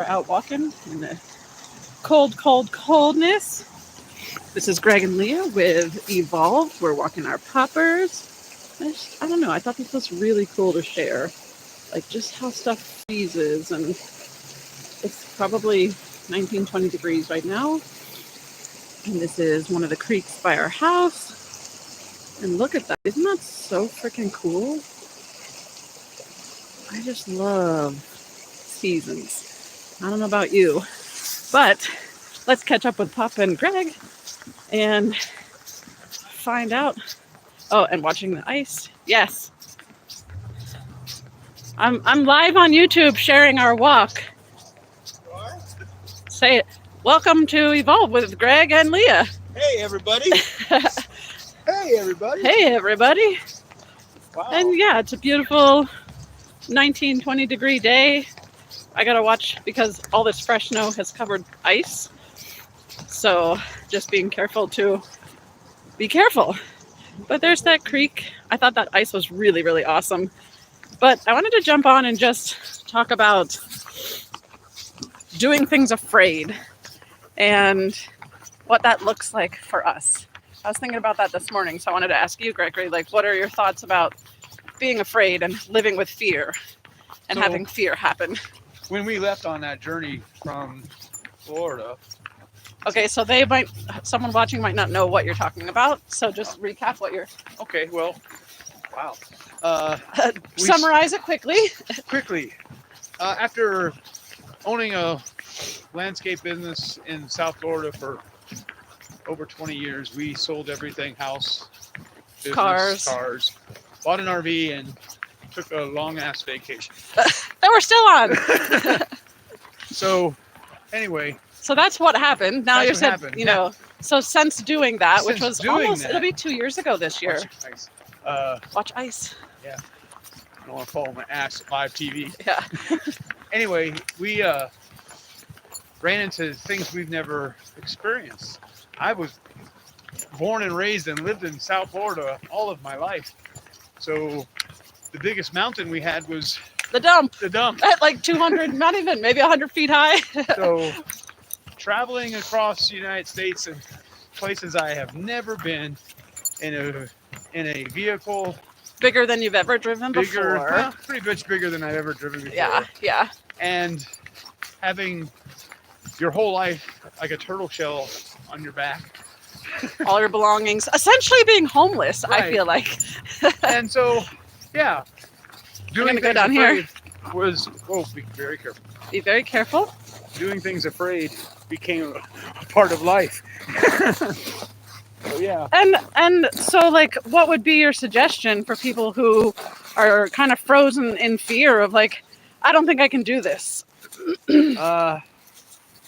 We're out walking in the coldness. This is Greg and Leah with Evolve. We're walking our poppers. I don't know. I thought this was really cool to share. Like just how stuff freezes, and it's probably 19, 20 degrees right now. And this is one of the creeks by our house. And look at that. Isn't that so freaking cool? I just love seasons. I don't know about you, but let's catch up with Papa and Greg and find out. Oh, and watching the ice. Yes. I'm live on YouTube sharing our walk. Say it. Welcome to Evolve with Greg and Leah. Hey, everybody. Hey, everybody. Hey, everybody. Wow. And yeah, it's a beautiful 19, 20 degree day. I gotta watch because all this fresh snow has covered ice. So just being careful to be careful. But there's that creek. I thought that ice was really, really awesome. But I wanted to jump on and just talk about doing things afraid and what that looks like for us. I was thinking about that this morning, so I wanted to ask you, Gregory, like, what are your thoughts about being afraid and living with fear and having fear happen? When we left on that journey from Florida. Okay, so someone watching might not know what you're talking about, so just recap what you're... Okay, well, wow. Summarize it quickly. Quickly. After owning a landscape business in South Florida for over 20 years, we sold everything, house, business, cars, bought an RV, and took a long-ass vacation. That we're still on. So, anyway. So that's what happened. Now you said, you know, so since doing that, which was almost, it'll be 2 years ago this year. Watch ice. Watch ice. Yeah. I don't want to fall my ass at live TV. Yeah. Anyway, we ran into things we've never experienced. I was born and raised and lived in South Florida all of my life. So the biggest mountain we had was the dump. At like 200, not even, maybe 100 feet high. So traveling across the United States and places I have never been in a vehicle. Bigger than you've ever driven before. Well, pretty much bigger than I've ever driven before. Yeah. And having your whole life like a turtle shell on your back. All your belongings. Essentially being homeless, right. I feel like. And so, yeah. I'm going to go down here. Be very careful. Be very careful. Doing things afraid became a part of life. So, yeah. And so, like, what would be your suggestion for people who are kind of frozen in fear of, like, I don't think I can do this?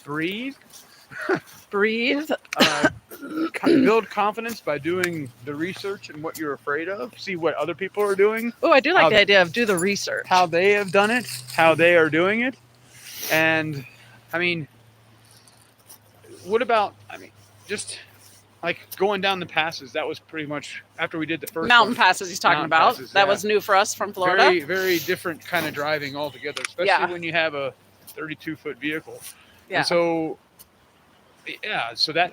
Breathe. Breathe. Build confidence by doing the research and what you're afraid of. See what other people are doing. Oh, I do like the idea of do the research. How they have done it, how they are doing it. And, I mean, just like going down the passes. That was pretty much after we did the first mountain passes he's talking about. That was new for us from Florida. Very, very different kind of driving altogether, especially when you have a 32-foot vehicle. Yeah. And so, so that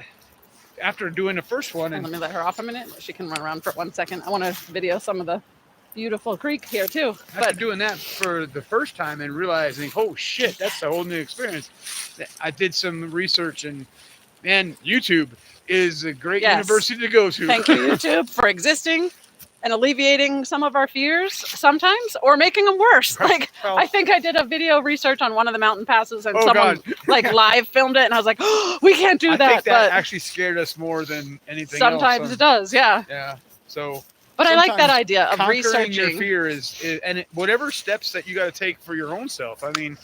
after doing the first one, and let me let her off a minute. She can run around for 1 second. I want to video some of the beautiful creek here too. After doing that for the first time and realizing, oh shit, that's a whole new experience. I did some research, and man, YouTube is a great university to go to. Thank you, YouTube, for existing and alleviating some of our fears sometimes, or making them worse. Like, I think I did a video research on one of the mountain passes, and someone live filmed it, and I was like, oh, we can't do that. I think that actually scared us more than anything else. Sometimes it does, yeah. Yeah, so... But I like that idea of researching. Your fear is and whatever steps that you got to take for your own self. I mean,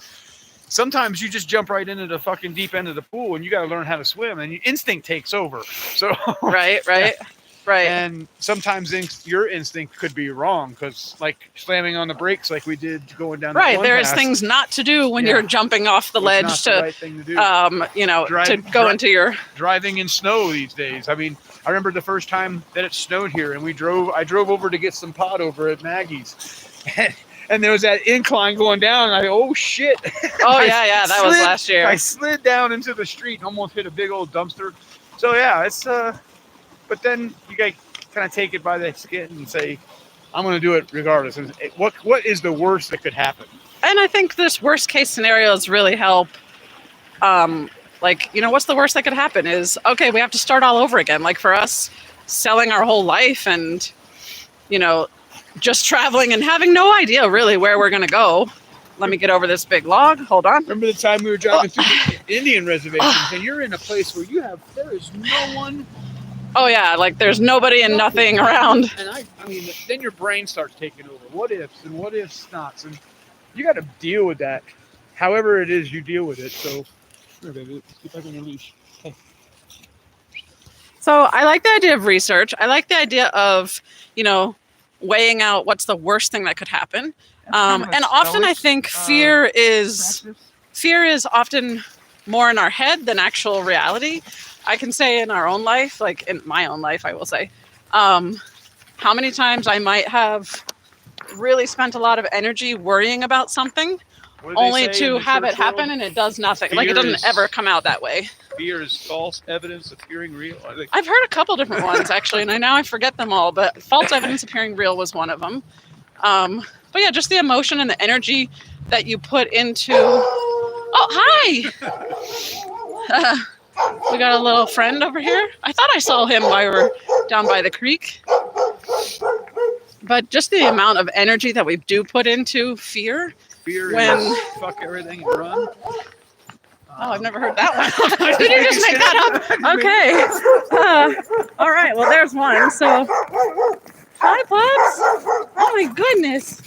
sometimes you just jump right into the fucking deep end of the pool, and you got to learn how to swim, and instinct takes over. So right. And sometimes your instinct could be wrong, because like slamming on the brakes, like we did going down. Right, there is things not to do when you're jumping off the ledge to, right thing to do. To go into your driving in snow these days. I mean, I remember the first time that it snowed here, and I drove over to get some pot over at Maggie's. and there was that incline going down. And oh shit! Oh I yeah, that was slid- last year. I slid down into the street and almost hit a big old dumpster. So yeah, it's but then you got kind of take it by the skin and say, I'm going to do it regardless. And what is the worst that could happen? And I think this worst case scenarios really help. Like, what's the worst that could happen is, okay, we have to start all over again. Like for us, selling our whole life and, just traveling and having no idea really where we're going to go. Let me get over this big log. Hold on. Remember the time we were driving through the Indian reservations and you're in a place where there is no one. Oh yeah, like there's nobody and nothing around. And I mean, then your brain starts taking over. What ifs and what ifs nots, and you got to deal with that. However it is, you deal with it. So, here, baby, let's get back on your leash. Okay. So I like the idea of research. I like the idea of, weighing out what's the worst thing that could happen. And often I think fear is often more in our head than actual reality. I can say in our own life, like in my own life, I will say, how many times I might have really spent a lot of energy worrying about something only to have it happen and it does nothing. Like it doesn't ever come out that way. Fear is false evidence appearing real. I've heard a couple different ones actually, and now I forget them all, but false evidence appearing real was one of them. But yeah, just the emotion and the energy that you put into... Oh, hi! We got a little friend over here. I thought I saw him while we were down by the creek. But just the amount of energy that we do put into fear. Fear is fuck everything and run. Oh, I've never heard that one. Did you just make that up? Okay. All right. Well, there's one. So, hi, pups. Oh, my goodness.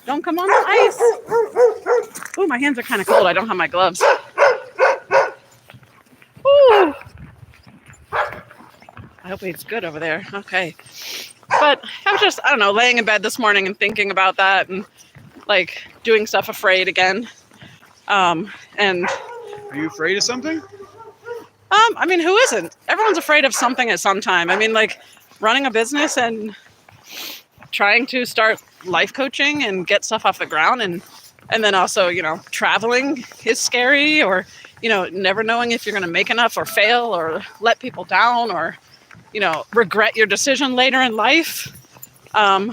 Don't come on the ice. Oh, my hands are kind of cold. I don't have my gloves. Ooh. I hope it's good over there. Okay. But I was just, I don't know, laying in bed this morning and thinking about that and, like, doing stuff afraid again. And... Are you afraid of something? I mean, who isn't? Everyone's afraid of something at some time. I mean, like running a business and trying to start life coaching and get stuff off the ground and then also, traveling is scary or, never knowing if you're going to make enough or fail or let people down or, regret your decision later in life. I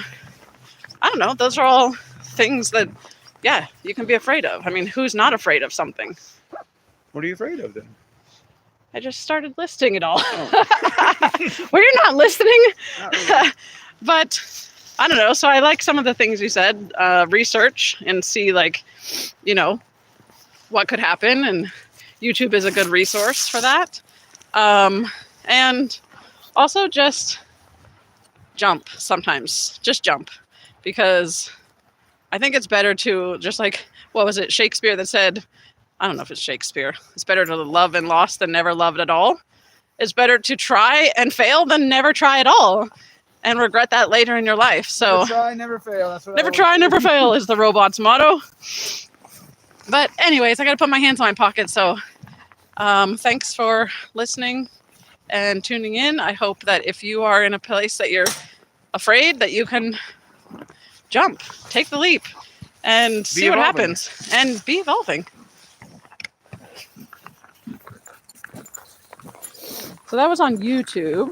don't know. Those are all things that, yeah, you can be afraid of. I mean, who's not afraid of something? What are you afraid of then? I just started listing it all. Oh. Well, you're not listening. Not really. But I don't know. So I like some of the things you said, research and see like, what could happen. And YouTube is a good resource for that. And also just jump sometimes. Just jump. Because I think it's better to just like, what was it, Shakespeare that said, I don't know if it's Shakespeare. It's better to love and lost than never loved at all. It's better to try and fail than never try at all and regret that later in your life. So never try, never fail. That's what never try, never fail is the robot's motto. But anyways, I got to put my hands in my pocket. So thanks for listening and tuning in. I hope that if you are in a place that you're afraid, that you can jump, take the leap and see what happens and be evolving. So that was on YouTube.